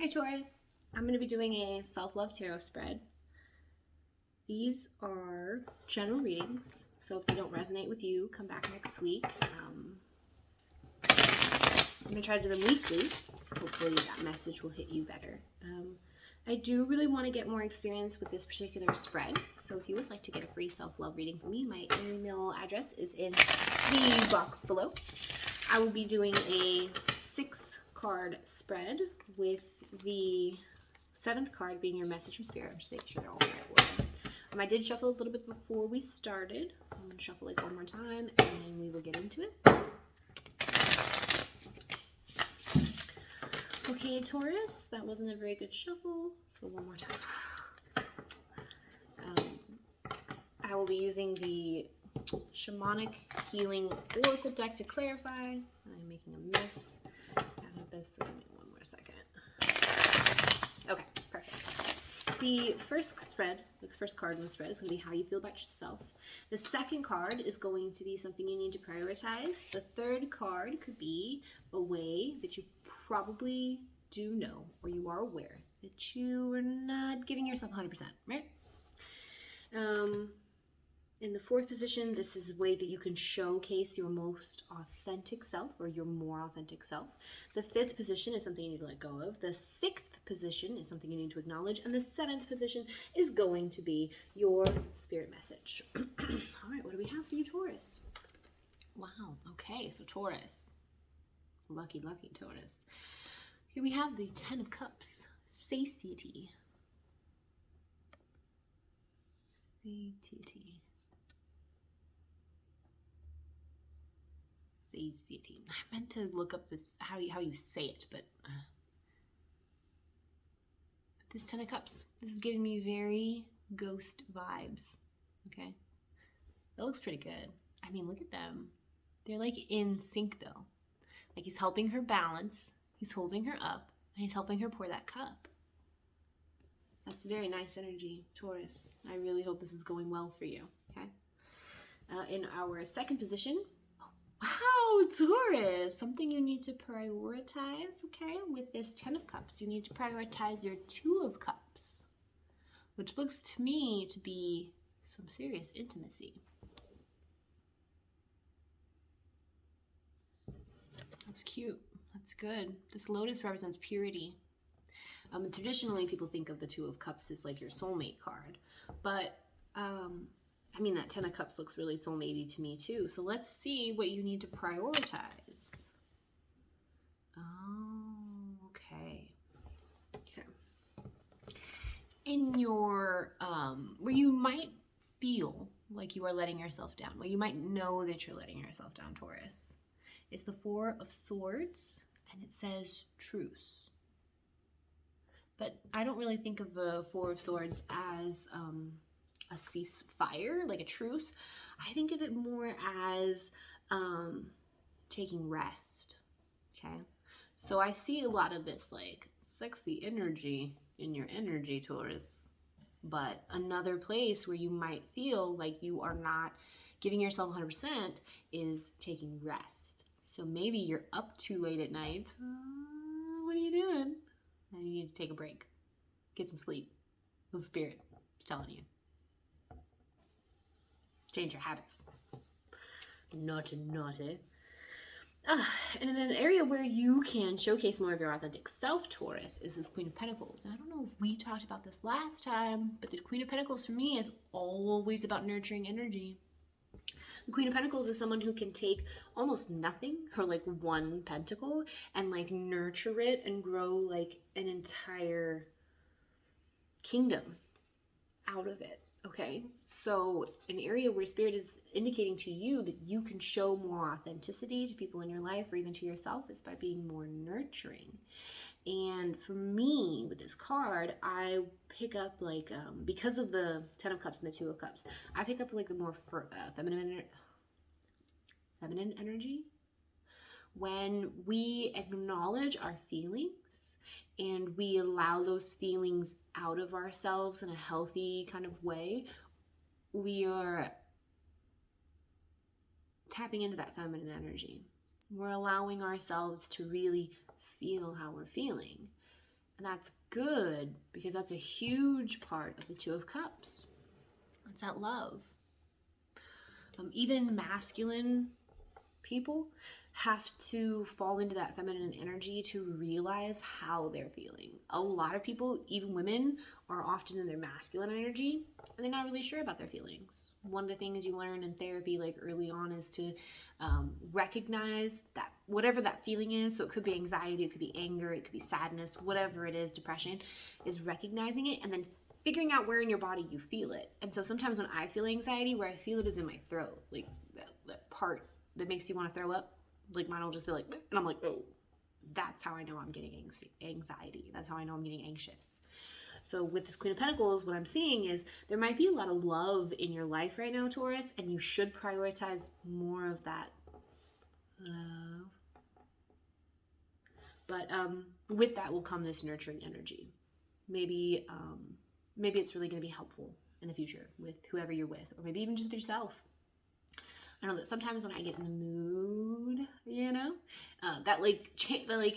Hi Taurus, I'm going to be doing a self-love tarot spread. These are general readings, so if they don't resonate with you, come back next week. I'm going to try to do them weekly, so hopefully that message will hit you better. I do really want to get more experience with this particular spread, so if you would like to get a free self-love reading from me, my email address is in the box below. I will be doing a 6-card spread with the 7th card being your message from Spirit. I'm just making sure they're all in the right order. I did shuffle a little bit before we started, so I'm going to shuffle it one more time, and then we will get into it. Okay, Taurus, that wasn't a very good shuffle, so one more time. I will be using the Shamanic Healing Oracle deck to clarify. I'm making a mess out of this, so give me one more second. Okay, perfect. The first card in the spread is going to be how you feel about yourself. The second card is going to be something you need to prioritize. The third card could be a way that you probably do know, or you are aware that you are not giving yourself 100%, right? In the 4th position, this is a way that you can showcase your most authentic self, or your more authentic self. The 5th position is something you need to let go of. The 6th position is something you need to acknowledge. And the 7th position is going to be your spirit message. All right, what do we have for you, Taurus? Wow, okay, so Taurus. Lucky, lucky Taurus. Here we have the 10 of Cups. Satiety. Satiety. Satiety. I meant to look up this how you say it, but this 10 of Cups. This is giving me very ghost vibes. Okay, that looks pretty good. I mean, look at them. They're like in sync though. Like he's helping her balance, he's holding her up, and he's helping her pour that cup. That's very nice energy, Taurus. I really hope this is going well for you. Okay. In our 2nd position. Wow, Taurus, something you need to prioritize, okay? With this 10 of Cups, you need to prioritize your 2 of Cups, which looks to me to be some serious intimacy. That's cute. That's good. This lotus represents purity. Traditionally, people think of the 2 of Cups as like your soulmate card, but I mean, that 10 of Cups looks really soulmatey to me too. So let's see what you need to prioritize. Oh, okay. Okay. In your, where you might feel like you are letting yourself down, where you might know that you're letting yourself down, Taurus, is the 4 of Swords, and it says truce. But I don't really think of the 4 of Swords as a ceasefire, like a truce. I think of it more as taking rest, okay? So I see a lot of this like sexy energy in your energy, Taurus, but another place where you might feel like you are not giving yourself 100% is taking rest. So maybe you're up too late at night. What are you doing? And you need to take a break. Get some sleep. The spirit is telling you. Change your habits. Naughty, naughty. And in an area where you can showcase more of your authentic self, Taurus, is this Queen of Pentacles. Now, I don't know if we talked about this last time, but the Queen of Pentacles for me is always about nurturing energy. The Queen of Pentacles is someone who can take almost nothing, or like 1 pentacle, and like nurture it and grow like an entire kingdom out of it. Okay, so an area where Spirit is indicating to you that you can show more authenticity to people in your life, or even to yourself, is by being more nurturing. And for me, with this card, I pick up like, because of the 10 of Cups and the 2 of Cups, I pick up like the more feminine energy. When we acknowledge our feelings and we allow those feelings out of ourselves in a healthy kind of way, we are tapping into that feminine energy. We're allowing ourselves to really feel how we're feeling. And that's good, because that's a huge part of the Two of Cups. It's that love. Even masculine people have to fall into that feminine energy to realize how they're feeling. A lot of people, even women, are often in their masculine energy and they're not really sure about their feelings. One of the things you learn in therapy, like early on, is to recognize that whatever that feeling is, so it could be anxiety, it could be anger, it could be sadness, whatever it is, depression, is recognizing it and then figuring out where in your body you feel it. And so sometimes when I feel anxiety, where I feel it is in my throat, like that part that makes you want to throw up, like mine will just be like, and I'm like, oh, that's how I know I'm getting anxiety. That's how I know I'm getting anxious. So with this Queen of Pentacles, what I'm seeing is there might be a lot of love in your life right now, Taurus, and you should prioritize more of that love. But with that will come this nurturing energy. Maybe it's really going to be helpful in the future with whoever you're with, or maybe even just with yourself. I know that sometimes when I get in the mood, that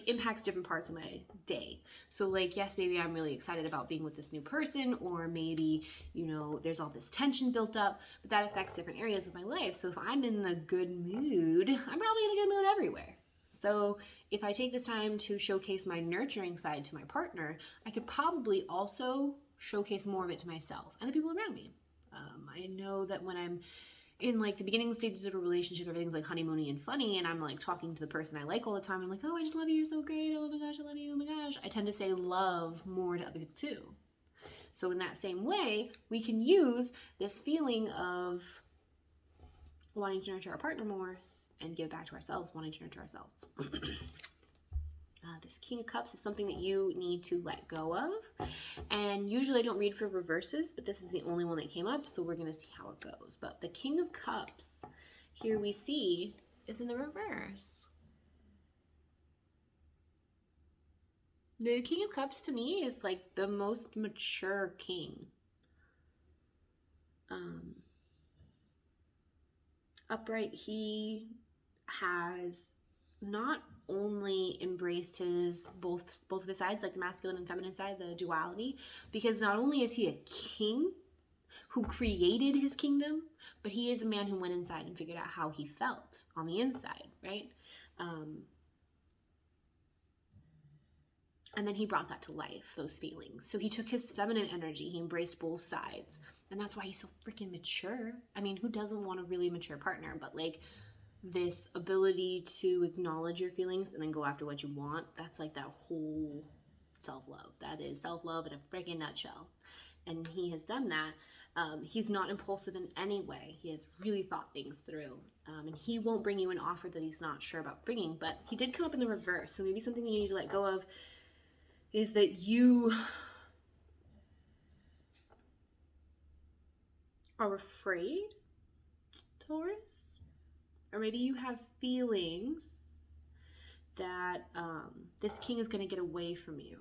impacts different parts of my day. So like, yes, maybe I'm really excited about being with this new person, or maybe, there's all this tension built up, but that affects different areas of my life. So if I'm in a good mood, I'm probably in a good mood everywhere. So if I take this time to showcase my nurturing side to my partner, I could probably also showcase more of it to myself and the people around me. I know that when I'm in like the beginning stages of a relationship, everything's like honeymoony and funny, and I'm like talking to the person I like all the time. I'm like, oh, I just love you. You're so great. Oh my gosh, I love you. Oh my gosh. I tend to say love more to other people too. So in that same way, we can use this feeling of wanting to nurture our partner more and give back to ourselves, wanting to nurture ourselves. This King of Cups is something that you need to let go of. And usually I don't read for reverses, but this is the only one that came up, so we're going to see how it goes. But the King of Cups, here we see, is in the reverse. The King of Cups to me is like the most mature king. Upright, he has not only embraced his both of his sides, like the masculine and feminine side, the duality, because not only is he a king who created his kingdom, but he is a man who went inside and figured out how he felt on the inside, right? And then he brought that to life, those feelings. So he took his feminine energy, he embraced both sides, and that's why he's so freaking mature. I mean, who doesn't want a really mature partner? But like, this ability to acknowledge your feelings and then go after what you want, that's like that whole self-love. That is self-love in a freaking nutshell. And he has done that. He's not impulsive in any way. He has really thought things through. And he won't bring you an offer that he's not sure about bringing, but he did come up in the reverse. So maybe something that you need to let go of is that you are afraid, Taurus. Or maybe you have feelings that this king is going to get away from you,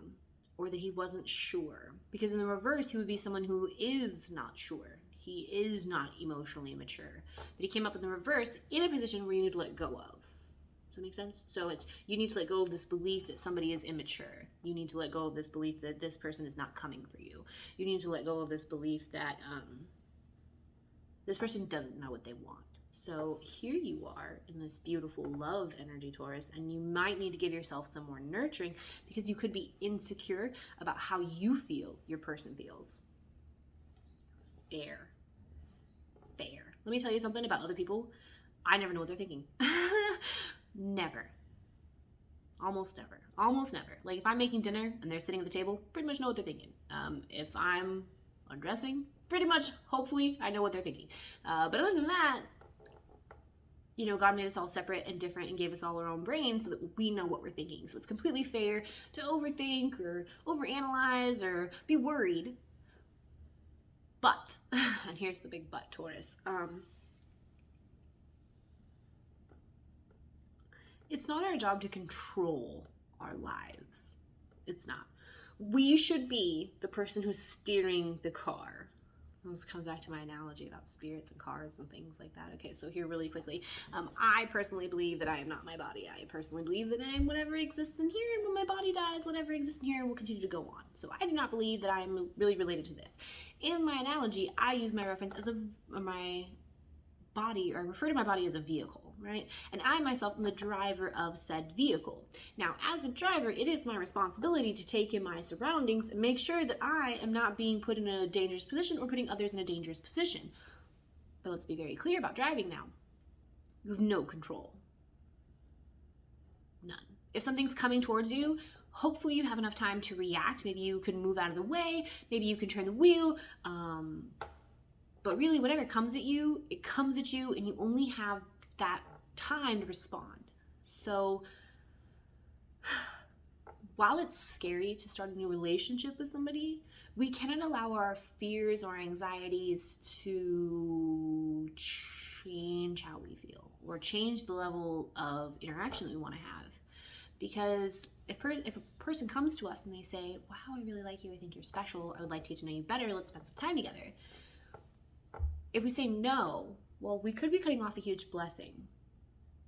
or that he wasn't sure. Because in the reverse, he would be someone who is not sure. He is not emotionally mature. But he came up in the reverse in a position where you need to let go of. Does that make sense? So it's, you need to let go of this belief that somebody is immature. You need to let go of this belief that this person is not coming for you. You need to let go of this belief that this person doesn't know what they want. So here you are in this beautiful love energy, Taurus, and you might need to give yourself some more nurturing because you could be insecure about how you feel your person feels. Fair. Let me tell you something about other people. I never know what they're thinking. Never. Almost never. Like if I'm making dinner and they're sitting at the table, pretty much know what they're thinking. If I'm undressing, pretty much, hopefully, I know what they're thinking. But other than that, God made us all separate and different and gave us all our own brains so that we know what we're thinking. So it's completely fair to overthink or overanalyze or be worried. But, and here's the big but, Taurus. It's not our job to control our lives. It's not. We should be the person who's steering the car. This comes back to my analogy about spirits and cars and things like that. Okay, so here really quickly. I personally believe that I am not my body. I personally believe that I am whatever exists in here, and when my body dies, whatever exists in here will continue to go on. So I do not believe that I am really related to this. In my analogy, I use my reference as my body, or I refer to my body as a vehicle, right? And I myself am the driver of said vehicle. Now, as a driver, it is my responsibility to take in my surroundings and make sure that I am not being put in a dangerous position or putting others in a dangerous position. But let's be very clear about driving now. You have no control. None. If something's coming towards you, hopefully you have enough time to react. Maybe you can move out of the way. Maybe you can turn the wheel. But really, whatever comes at you, it comes at you, and you only have that time to respond. So while it's scary to start a new relationship with somebody, we cannot allow our fears or anxieties to change how we feel or change the level of interaction that we want to have. Because if a person comes to us and they say, wow, I really like you, I think you're special, I would like to get to know you better, let's spend some time together. If we say no, well, we could be cutting off a huge blessing.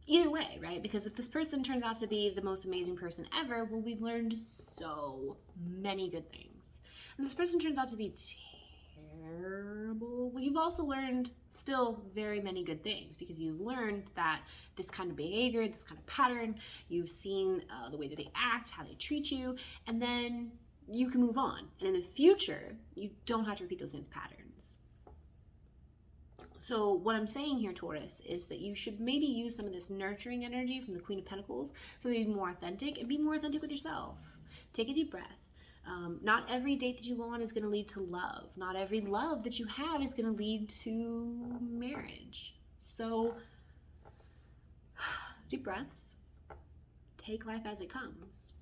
Either way, right? Because if this person turns out to be the most amazing person ever, well, we've learned so many good things. And this person turns out to be terrible, well, you've also learned still very many good things, because you've learned that this kind of behavior, this kind of pattern, you've seen the way that they act, how they treat you, and then you can move on. And in the future, you don't have to repeat those same patterns. So what I'm saying here, Taurus, is that you should maybe use some of this nurturing energy from the Queen of Pentacles so that you be more authentic, and be more authentic with yourself. Take a deep breath. Not every date that you go on is going to lead to love. Not every love that you have is going to lead to marriage. So deep breaths. Take life as it comes.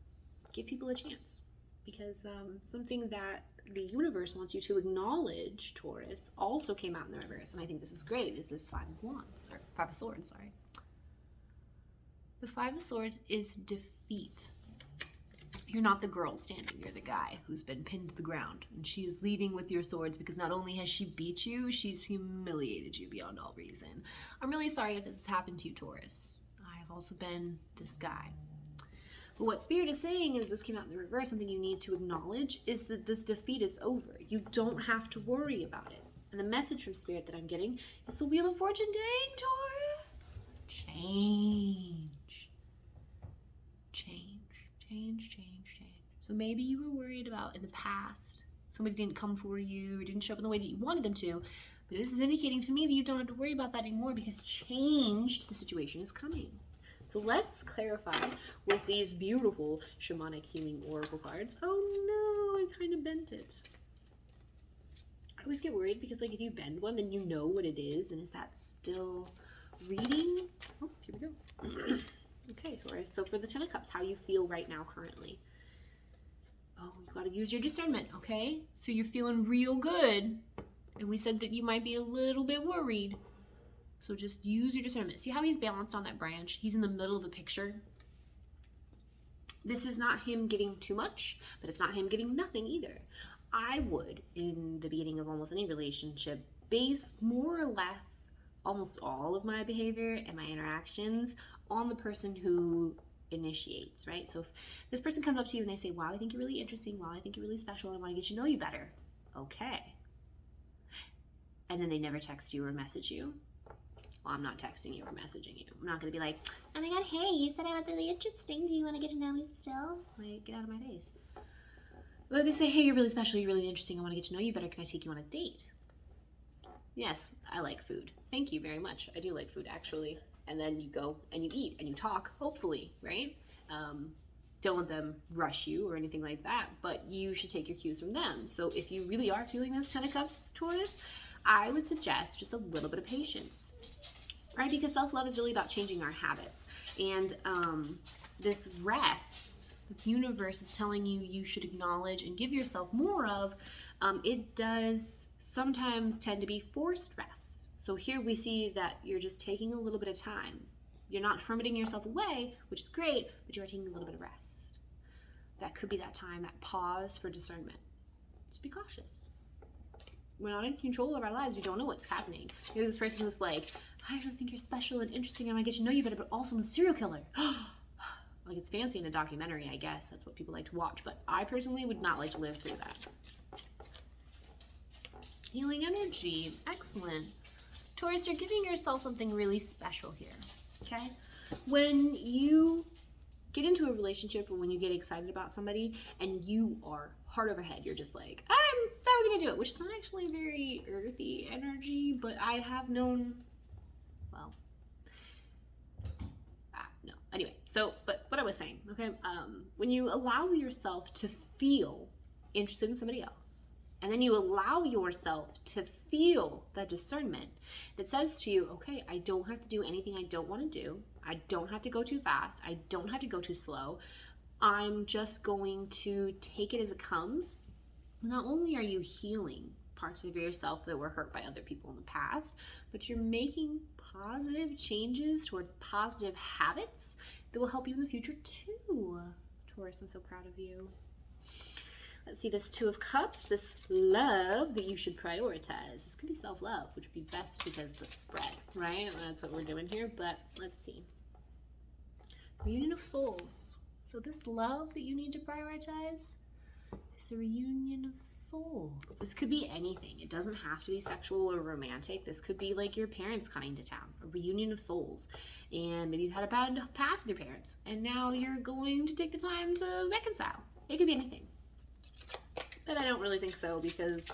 Give people a chance. Because something that the universe wants you to acknowledge, Taurus, also came out in the reverse, and I think this is great, is this Five of Swords, sorry. The Five of Swords is defeat. You're not the girl standing, you're the guy who's been pinned to the ground, and she is leaving with your swords because not only has she beat you, she's humiliated you beyond all reason. I'm really sorry if this has happened to you, Taurus. I have also been this guy. But what Spirit is saying is, this came out in the reverse, something you need to acknowledge is that this defeat is over. You don't have to worry about it. And the message from Spirit that I'm getting is the Wheel of Fortune. Dang, Taurus! Change. Change, change, change, change. So maybe you were worried about in the past, somebody didn't come for you, or didn't show up in the way that you wanted them to. But this is indicating to me that you don't have to worry about that anymore, because change to the situation is coming. So let's clarify with these beautiful Shamanic Healing Oracle cards. Oh no, I kind of bent it. I always get worried because, like, if you bend one, then you know what it is, and is that still reading? Oh, here we go. Okay, Taurus. So for the Ten of Cups, how you feel right now currently? Oh, you got to use your discernment, okay? So you're feeling real good, and we said that you might be a little bit worried. So just use your discernment. See how he's balanced on that branch? He's in the middle of the picture. This is not him giving too much, but it's not him giving nothing either. I would, in the beginning of almost any relationship, base more or less almost all of my behavior and my interactions on the person who initiates, right? So if this person comes up to you and they say, wow, I think you're really interesting. Wow, I think you're really special. I want to get to know you better. Okay. And then they never text you or message you. Well, I'm not texting you or messaging you. I'm not going to be like, oh my God, hey, you said I was really interesting. Do you want to get to know me still? Like, get out of my face. But they say, hey, you're really special. You're really interesting. I want to get to know you better. Can I take you on a date? Yes, I like food. Thank you very much. I do like food, actually. And then you go and you eat and you talk, hopefully, right? Don't let them rush you or anything like that, but you should take your cues from them. So if you really are feeling this Ten of Cups, Taurus, I would suggest just a little bit of patience. Right, because self-love is really about changing our habits. And this rest, the universe is telling you you should acknowledge and give yourself more of, it does sometimes tend to be forced rest. So here we see that you're just taking a little bit of time. You're not hermiting yourself away, which is great, but you are taking a little bit of rest. That could be that time, that pause for discernment. Just be cautious. we're not in control of our lives. We don't know what's happening. Maybe this person was like, I really think you're special and interesting, and I want to get to know you better, but also I'm a serial killer. Like, it's fancy in a documentary, I guess. That's what people like to watch, but I personally would not like to live through that. Healing energy. Excellent. Taurus, you're giving yourself something really special here, okay? When you get into a relationship or when you get excited about somebody and you are heart over head, you're just like, we're gonna do it, which is not actually very earthy energy, but I have known, well, no. Anyway, but what I was saying, okay, when you allow yourself to feel interested in somebody else, and then you allow yourself to feel that discernment that says to you, okay, I don't have to do anything I don't want to do. I don't have to go too fast. I don't have to go too slow. I'm just going to take it as it comes. Not only are you healing parts of yourself that were hurt by other people in the past, but you're making positive changes towards positive habits that will help you in the future too. Taurus, I'm so proud of you. Let's see, this Two of Cups, this love that you should prioritize. This could be self-love, which would be best because the spread, right? That's what we're doing here, but let's see. Reunion of Souls. So this love that you need to prioritize is a reunion of souls. This could be anything. It doesn't have to be sexual or romantic. This could be like your parents coming to town, a reunion of souls. And maybe you've had a bad past with your parents, and now you're going to take the time to reconcile. It could be anything. But I don't really think so, because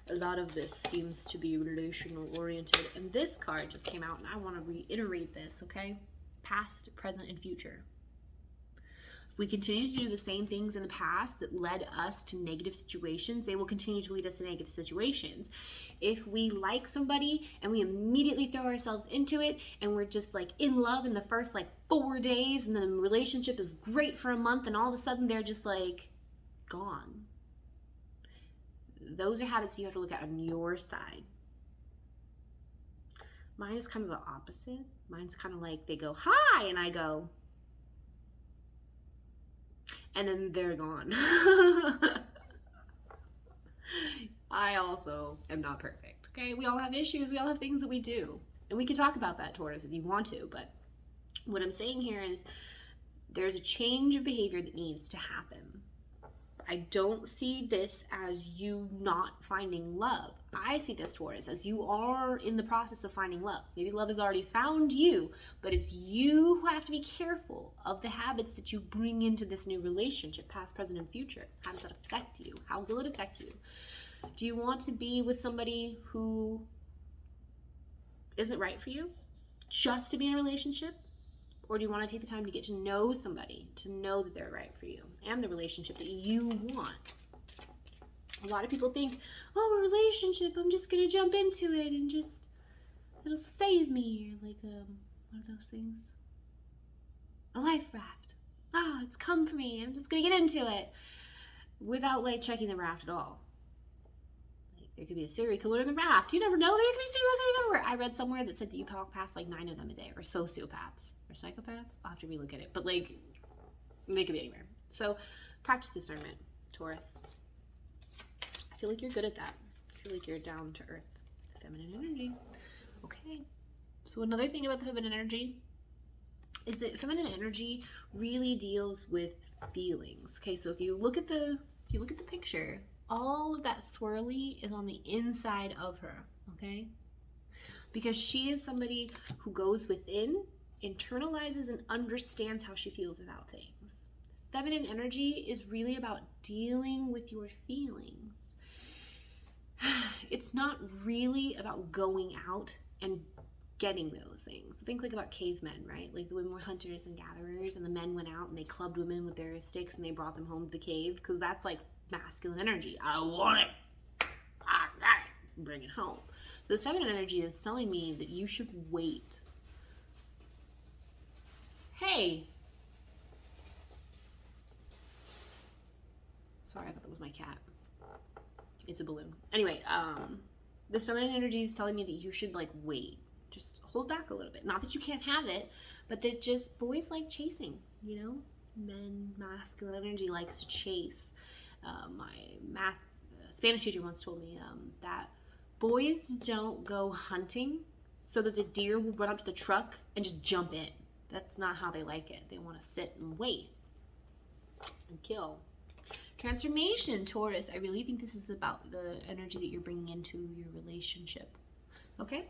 a lot of this seems to be relational oriented. And this card just came out, and I want to reiterate this, okay? Past, present, and future. If we continue to do the same things in the past that led us to negative situations, they will continue to lead us to negative situations. If we like somebody and we immediately throw ourselves into it and we're just like in love in the first like 4 days, and the relationship is great for a month, and all of a sudden they're just like gone. Those are habits you have to look at on your side. Mine is kind of the opposite. Mine's kind of like they go, hi, and I go, and then they're gone. I also am not perfect, okay? We all have issues. We all have things that we do. And we can talk about that, Taurus, if you want to. But what I'm saying here is there's a change of behavior that needs to happen. I don't see this as you not finding love. I see this, Taurus, as you are in the process of finding love. Maybe love has already found you, but it's you who have to be careful of the habits that you bring into this new relationship, past, present, and future. How does that affect you? How will it affect you? Do you want to be with somebody who isn't right for you just to be in a relationship? Or do you want to take the time to get to know somebody, to know that they're right for you and the relationship that you want? A lot of people think, oh, a relationship, I'm just going to jump into it and just, it'll save me. Or like, what are those things? A life raft. It's come for me. I'm just going to get into it without like checking the raft at all. Like, there could be a serial killer in the raft. You never know. There could be serial killers everywhere. I read somewhere that said that you walk past like 9 of them a day, or sociopaths. Or psychopaths? I'll have to relook at it. But like, they could be anywhere. So practice discernment, Taurus. I feel like you're good at that. I feel like you're down to earth. Feminine energy. Okay. So another thing about the feminine energy is that feminine energy really deals with feelings. Okay, so if you look at the picture, all of that swirly is on the inside of her, okay? Because she is somebody who goes within, internalizes, and understands how she feels about things. Feminine energy is really about dealing with your feelings. It's not really about going out and getting those things. Think like about cavemen, right? Like the women were hunters and gatherers, and the men went out and they clubbed women with their sticks and they brought them home to the cave, because that's like masculine energy. I want it. I got it. Bring it home. So this feminine energy is telling me that you should wait. Hey. Sorry, I thought that was my cat. It's a balloon. Anyway, this feminine energy is telling me that you should like wait. Just hold back a little bit. Not that you can't have it, but that just boys like chasing, you know? Men, masculine energy likes to chase. My Spanish teacher once told me that boys don't go hunting so that the deer will run up to the truck and just jump in. That's not how they like it. They want to sit and wait and kill. Transformation, Taurus. I really think this is about the energy that you're bringing into your relationship. Okay?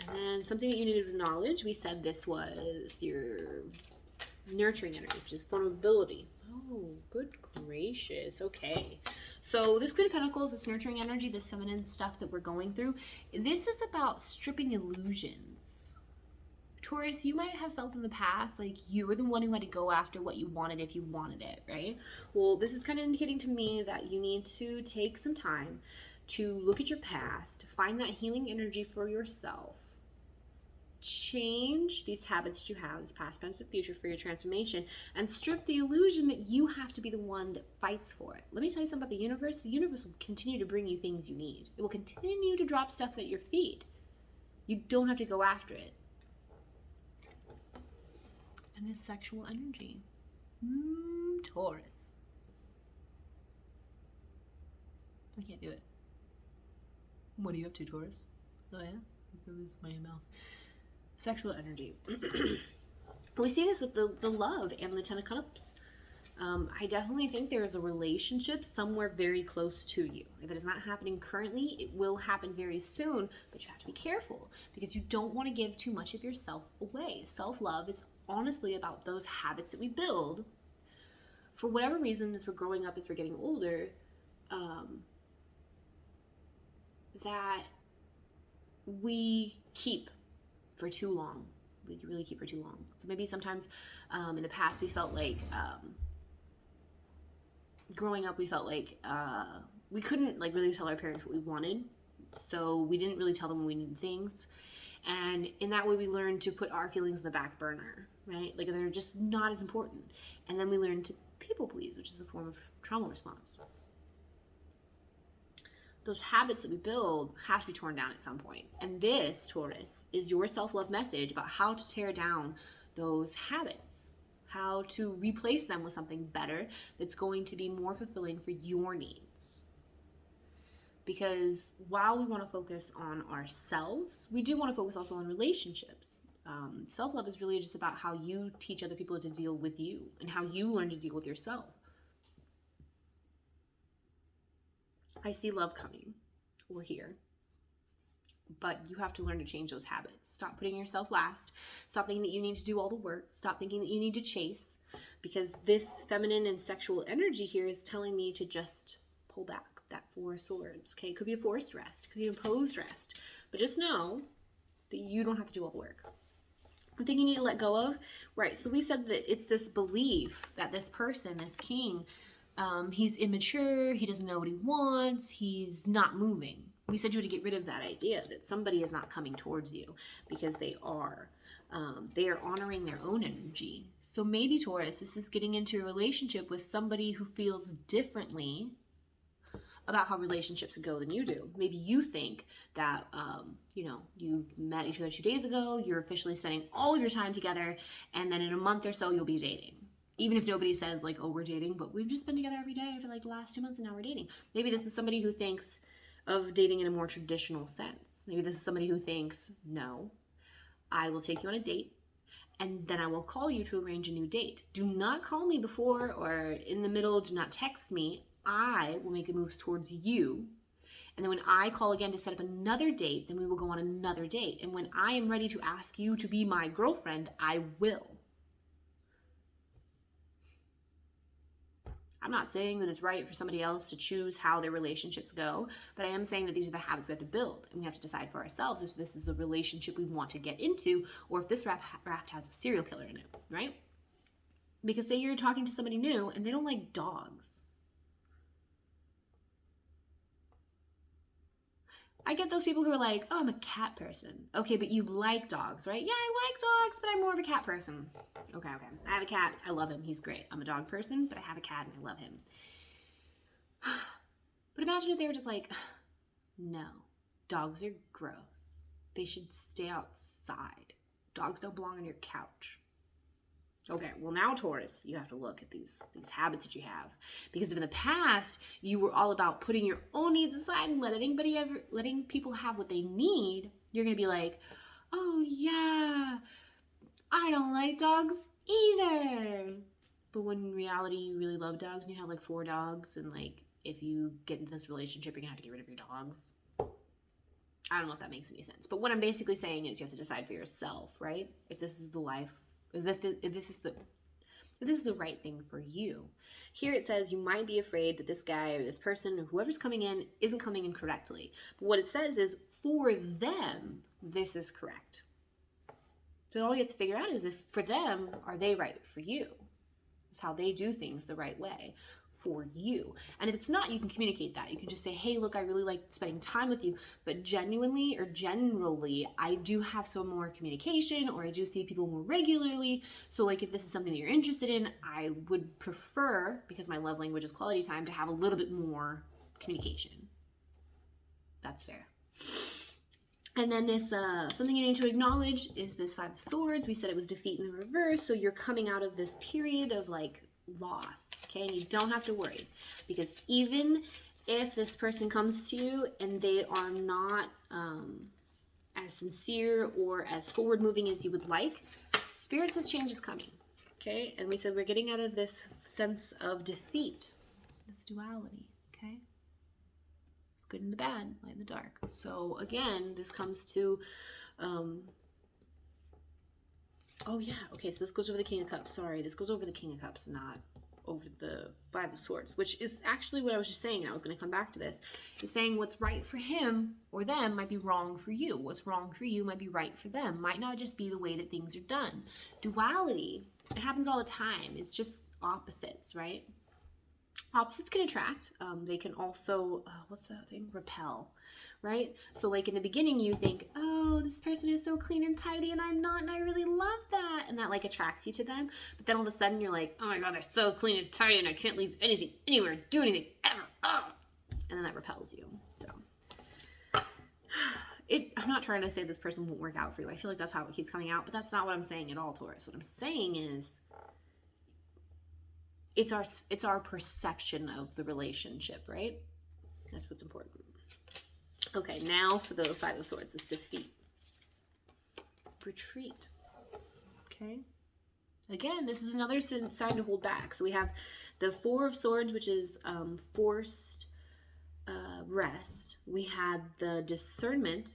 And then something that you need to acknowledge, we said this was your nurturing energy, which is vulnerability. Oh, good gracious. Okay. So this Queen of Pentacles, this nurturing energy, this feminine stuff that we're going through, this is about stripping illusions. Taurus, you might have felt in the past like you were the one who had to go after what you wanted if you wanted it, right? Well, this is kind of indicating to me that you need to take some time to look at your past, find that healing energy for yourself, change these habits that you have, this past, present, future, for your transformation, and strip the illusion that you have to be the one that fights for it. Let me tell you something about the universe. The universe will continue to bring you things you need. It will continue to drop stuff at your feet. You don't have to go after it. And this sexual energy. Taurus. I can't do it. What are you up to, Taurus? Oh yeah? It was my mouth. Sexual energy. We see this with the love and the Ten of Cups. I definitely think there is a relationship somewhere very close to you. If it is not happening currently, it will happen very soon, but you have to be careful because you don't want to give too much of yourself away. Self-love is honestly about those habits that we build for whatever reason as we're growing up, as we're getting older, that we keep for too long. We really keep for too long. So maybe sometimes in the past we felt like growing up we felt like we couldn't like really tell our parents what we wanted, so we didn't really tell them when we needed things, and in that way we learned to put our feelings in the back burner, right? Like they're just not as important, and then we learned to people please, which is a form of trauma response. Those habits that we build have to be torn down at some point. And this, Taurus, is your self-love message about how to tear down those habits, how to replace them with something better that's going to be more fulfilling for your needs. Because while we want to focus on ourselves, we do want to focus also on relationships. Self-love is really just about how you teach other people to deal with you and how you learn to deal with yourself. I see love coming. We're here. But you have to learn to change those habits. Stop putting yourself last. Stop thinking that you need to do all the work. Stop thinking that you need to chase. Because this feminine and sexual energy here is telling me to just pull back. That Four of Swords. Okay, it could be a forced rest. It could be an imposed rest. But just know that you don't have to do all the work. The thing you need to let go of, right, so we said that it's this belief that this person, this king, he's immature, he doesn't know what he wants, he's not moving. We said you had to get rid of that idea that somebody is not coming towards you because they are honoring their own energy. So maybe, Taurus, this is getting into a relationship with somebody who feels differently about how relationships go than you do. Maybe you think that, you met each other 2 days ago, you're officially spending all of your time together, and then in a month or so you'll be dating. Even if nobody says like, oh, we're dating, but we've just been together every day for like the last 2 months and now we're dating. Maybe this is somebody who thinks of dating in a more traditional sense. Maybe this is somebody who thinks, no, I will take you on a date and then I will call you to arrange a new date. Do not call me before or in the middle. Do not text me. I will make the moves towards you. And then when I call again to set up another date, then we will go on another date. And when I am ready to ask you to be my girlfriend, I will. I'm not saying that it's right for somebody else to choose how their relationships go, but I am saying that these are the habits we have to build, and we have to decide for ourselves if this is a relationship we want to get into, or if this raft has a serial killer in it, right? Because say you're talking to somebody new and they don't like dogs. I get those people who are like, oh, I'm a cat person. Okay, but you like dogs, right? Yeah, I like dogs, but I'm more of a cat person. Okay. I have a cat. I love him. He's great. I'm a dog person, but I have a cat and I love him. But imagine if they were just like, no, dogs are gross. They should stay outside. Dogs don't belong on your couch. Okay, well now Taurus, you have to look at these habits that you have, because if in the past you were all about putting your own needs aside and letting people have what they need, you're gonna be like, oh yeah, I don't like dogs either. But when in reality you really love dogs and you have like 4 dogs, and like if you get into this relationship you're gonna have to get rid of your dogs. I don't know if that makes any sense, but what I'm basically saying is you have to decide for yourself, right? If this is the life, if this is the right thing for you. Here it says you might be afraid that this guy or this person or whoever's coming in isn't coming in correctly. But what it says is for them, this is correct. So all you have to figure out is if for them, are they right for you? It's how they do things the right way for you. And if it's not, you can communicate that. You can just say, hey, look, I really like spending time with you, but genuinely or generally, I do have some more communication, or I do see people more regularly. So like if this is something that you're interested in, I would prefer, because my love language is quality time, to have a little bit more communication. That's fair. And then this, something you need to acknowledge is this 5 of Swords. We said it was defeat in the reverse. So you're coming out of this period of like loss, okay? And you don't have to worry, because even if this person comes to you and they are not as sincere or as forward moving as you would like, Spirit says change is coming, okay? And we said we're getting out of this sense of defeat, this duality, okay? Good and the bad, light and the dark. So again, this comes to, oh yeah, okay, so this goes over the King of Cups. Sorry, this goes over the King of Cups, not over the 5 of Swords, which is actually what I was just saying, and I was going to come back to this. It's saying what's right for him or them might be wrong for you. What's wrong for you might be right for them. Might not just be the way that things are done. Duality, it happens all the time. It's just opposites, right? Opposites can attract. They can also, what's that thing? Repel, right? So like in the beginning you think, oh, this person is so clean and tidy and I'm not, and I really love that. And that like attracts you to them. But then all of a sudden you're like, oh my God, they're so clean and tidy and I can't leave anything anywhere, do anything ever. Oh. And then that repels you. So I'm not trying to say this person won't work out for you. I feel like that's how it keeps coming out, but that's not what I'm saying at all, Taurus. What I'm saying is, it's our perception of the relationship, right? That's what's important. Okay, now for the 5 of Swords is defeat. Retreat. Okay. Again, this is another sign to hold back. So we have the 4 of Swords, which is forced rest. We had the discernment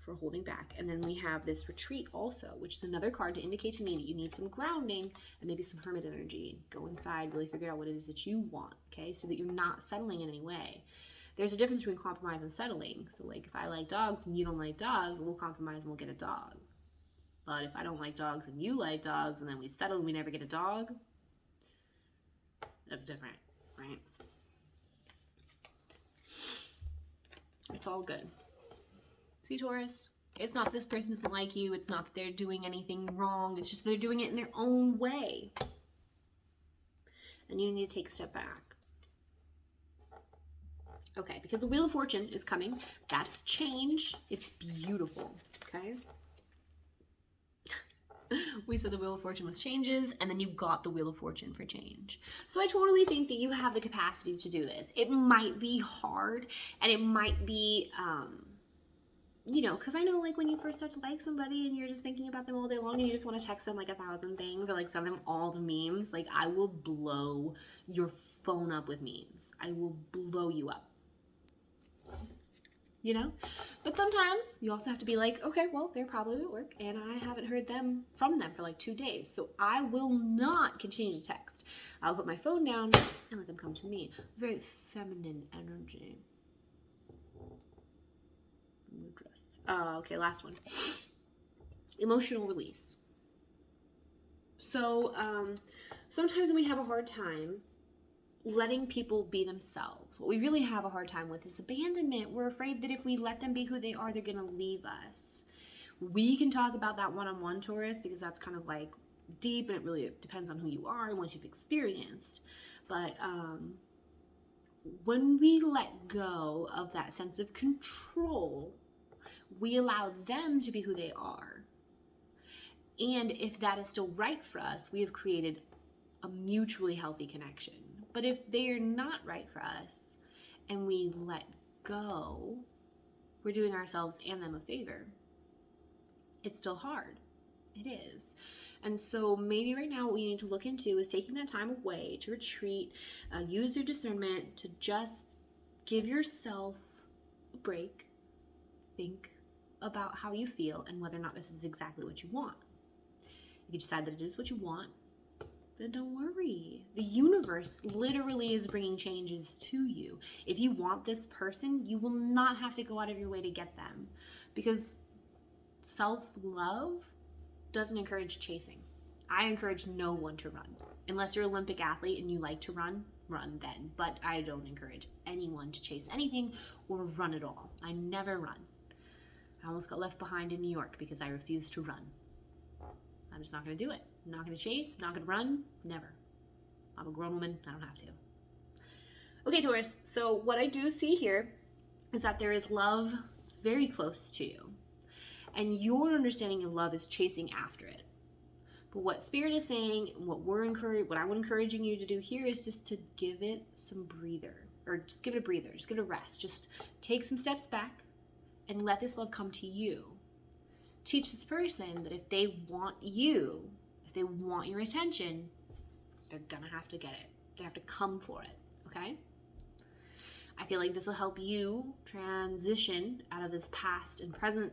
for holding back, and then we have this retreat also, which is another card to indicate to me that you need some grounding and maybe some hermit energy. Go inside, really figure out what it is that you want, okay, so that you're not settling in any way. There's a difference between compromise and settling. So like if I like dogs and you don't like dogs, we'll compromise and we'll get a dog. But if I don't like dogs and you like dogs and then we settle and we never get a dog, that's different, right? It's all good. See, Taurus? It's not this person doesn't like you. It's not that they're doing anything wrong. It's just they're doing it in their own way. And you need to take a step back. Okay, because the Wheel of Fortune is coming. That's change. It's beautiful, okay? We said the Wheel of Fortune was changes, and then you got the Wheel of Fortune for change. So I totally think that you have the capacity to do this. It might be hard, and it might be, you know, because I know like when you first start to like somebody and you're just thinking about them all day long and you just want to text them like 1,000 things or like send them all the memes, like I will blow your phone up with memes. I will blow you up. You know? But sometimes you also have to be like, okay, well, they're probably at work and I haven't heard from them for like 2 days. So I will not continue to text. I'll put my phone down and let them come to me. Very feminine energy. Okay, last one. Emotional release. So sometimes when we have a hard time letting people be themselves, what we really have a hard time with is abandonment. We're afraid that if we let them be who they are, they're going to leave us. We can talk about that one-on-one, Taurus, because that's kind of like deep and it really depends on who you are and what you've experienced. But when we let go of that sense of control, we allow them to be who they are. And if that is still right for us, we have created a mutually healthy connection. But if they are not right for us and we let go, we're doing ourselves and them a favor. It's still hard. It is. And so maybe right now what we need to look into is taking that time away to retreat, use your discernment to just give yourself a break, think about how you feel and whether or not this is exactly what you want. If you decide that it is what you want, then don't worry. The universe literally is bringing changes to you. If you want this person, you will not have to go out of your way to get them, because self-love doesn't encourage chasing. I encourage no one to run. Unless you're an Olympic athlete and you like to run then. But I don't encourage anyone to chase anything or run at all. I never run. I almost got left behind in New York because I refused to run. I'm just not going to do it. I'm not going to chase, not going to run, never. I'm a grown woman, I don't have to. Okay, Taurus, so what I do see here is that there is love very close to you. And your understanding of love is chasing after it. But what Spirit is saying, what I'm encouraging you to do here is just to give it some breather, or just give it a breather, just give it a rest. Just take some steps back and let this love come to you. Teach this person that if they want you, if they want your attention, they're gonna have to get it. They have to come for it, okay? I feel like this will help you transition out of this past and present